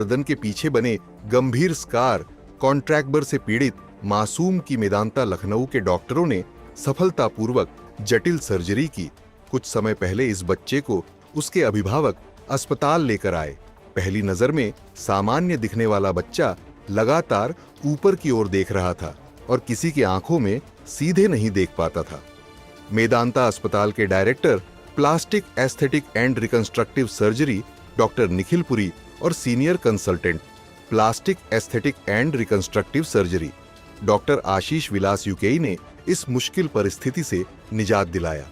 गर्दन के पीछे बने गंभीर स्कार कॉन्ट्रैक्टर से पीड़ित मासूम की मेदांता लखनऊ के डॉक्टरों ने सफलतापूर्वक जटिल सर्जरी की। कुछ समय पहले इस बच्चे को उसके अभिभावक अस्पताल लेकर आए। पहली नजर में सामान्य दिखने वाला बच्चा लगातार ऊपर की ओर देख रहा था और किसी की आंखों में सीधे नहीं देख पाता था। मेदांता अस्पताल के director plastic aesthetic and reconstructive surgery doctor Nikhil Puri और senior consultant plastic aesthetic and reconstructive surgery doctor Ashish Vilas Ukey ने इस मुश्किल परिस्थिति से निजात दिलाया।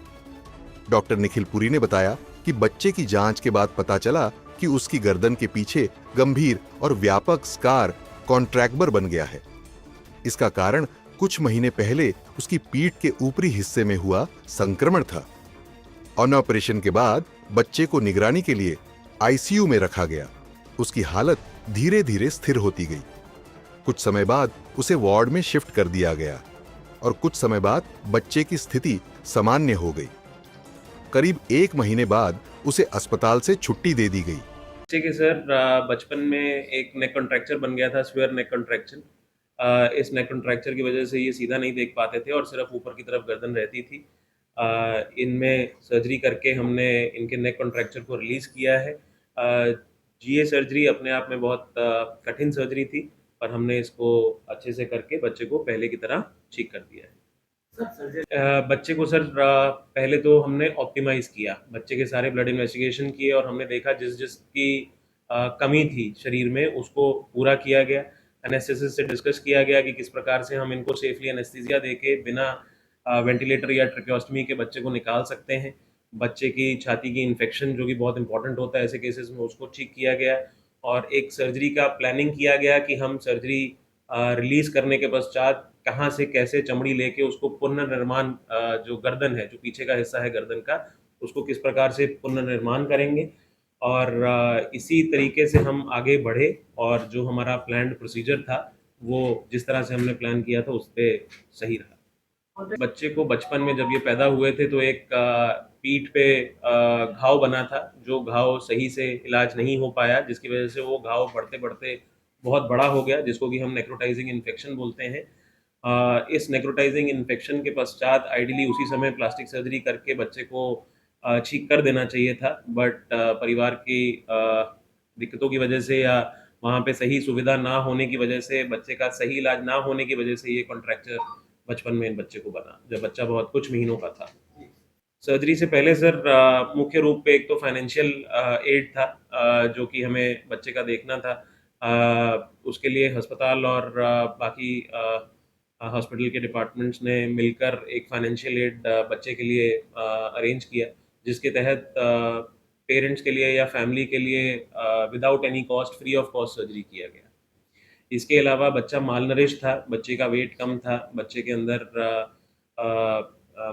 डॉक्टर निखिल पुरी ने बताया कि बच्चे की जांच के बाद पता चला कि उसकी गर्दन के पीछे गंभीर और व्यापक स्कार कॉन्ट्रैक्टर बन गया है। इसका कारण कुछ महीने पहले उसकी पीठ के ऊपरी हिस्से में हुआ संक्रमण था। ऑपरेशन के बाद बच्चे को निगरानी के लिए आईसीयू में रखा गया। उसकी हालत धीरे धीरे स्थिर होती गई। कुछ समय बाद उसे वार्ड में शिफ्ट कर दिया गया और कुछ समय बाद बच्चे की स्थिति सामान्य हो गई। करीब 1 महीने बाद उसे अस्पताल से छुट्टी दे दी गई। बच्चे के सर बचपन में एक नेक कॉन्ट्रैक्चर बन गया था, स्क्वायर नेक कॉन्ट्रैक्शन। इस नेक कॉन्ट्रैक्चर की वजह से ये सीधा नहीं देख पाते थे और सिर्फ ऊपर की तरफ गर्दन रहती थी। इनमें सर्जरी करके हमने इनके नेक कॉन्ट्रैक्चर को रिलीज़ किया है। जीए सर्जरी अपने आप में बहुत कठिन सर्जरी थी, पर हमने इसको अच्छे से करके बच्चे को पहले की तरह ठीक कर दिया है। बच्चे को सर पहले तो हमने ऑप्टिमाइज़ किया, बच्चे के सारे ब्लड इन्वेस्टिगेशन किए और हमने देखा जिसकी कमी थी शरीर में उसको पूरा किया गया। एनेस्थेसिस्ट से डिस्कस किया गया कि किस प्रकार से हम इनको सेफली एनेस्थीसिया देके बिना वेंटिलेटर या ट्रेकियोस्टमी के बच्चे को निकाल सकते हैं। बच्चे की छाती की इन्फेक्शन जो कि बहुत इंपॉर्टेंट होता है ऐसे केसेस में, उसको ठीक किया गया और एक सर्जरी का प्लानिंग किया गया कि हम सर्जरी रिलीज़ करने के पश्चात कहाँ से कैसे चमड़ी लेके उसको पुनर्निर्माण, जो गर्दन है, जो पीछे का हिस्सा है गर्दन का, उसको किस प्रकार से पुनर्निर्माण करेंगे और इसी तरीके से हम आगे बढ़े और जो हमारा प्लान्ड प्रोसीजर था वो जिस तरह से हमने प्लान किया था उस पे सही रहा। बच्चे को बचपन में जब ये पैदा हुए थे तो एक पीठ पे घाव बना था, जो घाव सही से इलाज नहीं हो पाया, जिसकी वजह से वो घाव बढ़ते-बढ़ते बहुत बड़ा हो गया, जिसको कि हम नेक्रोटाइजिंग इन्फेक्शन बोलते हैं। इस नेक्रोटाइजिंग इन्फेक्शन के पश्चात आइडियली उसी समय प्लास्टिक सर्जरी करके बच्चे को ठीक कर देना चाहिए था, बट परिवार की दिक्कतों की वजह से या वहाँ पे सही सुविधा ना होने की वजह से, बच्चे का सही इलाज ना होने की वजह से ये कॉन्ट्रैक्चर बचपन में इन बच्चे को बना, जब बच्चा बहुत कुछ महीनों का था। सर्जरी से पहले सर मुख्य रूप पे एक तो फाइनेंशियल एड था, जो कि हमें बच्चे का देखना था। उसके लिए अस्पताल और बाकी हॉस्पिटल के डिपार्टमेंट्स ने मिलकर एक फाइनेंशियल एड बच्चे के लिए अरेंज किया, जिसके तहत पेरेंट्स के लिए या फैमिली के लिए without any cost, free of cost surgery किया गया। इसके अलावा बच्चा मालनरिश था, बच्चे का वेट कम था, बच्चे के अंदर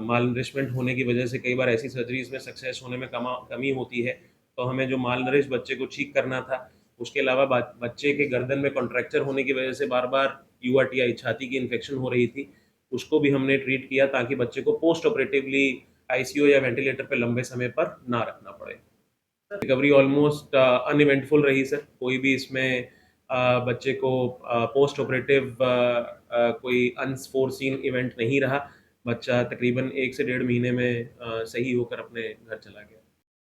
मालनरिशमेंट होने की वजह से कई बार ऐसी सर्जरीज में सक्सेस होने में कमी होती है, तो हमें जो मालनरिश बच्चे को ठीक करना था। उसके अलावा बच्चे के गर्दन में कॉन्ट्रैक्चर होने की वजह से बार बार यूआरटीआई छाती की इन्फेक्शन हो रही थी, उसको भी हमने ट्रीट किया ताकि बच्चे को पोस्ट ऑपरेटिवली आईसीयू या वेंटिलेटर पर लंबे समय पर ना रखना पड़े। रिकवरी ऑलमोस्ट अनइवेंटफुल रही सर, कोई भी इसमें बच्चे को पोस्ट ऑपरेटिव कोई अनफोर्सीन इवेंट नहीं रहा। बच्चा तकरीबन 1 से 1.5 महीने में सही होकर अपने घर चला गया।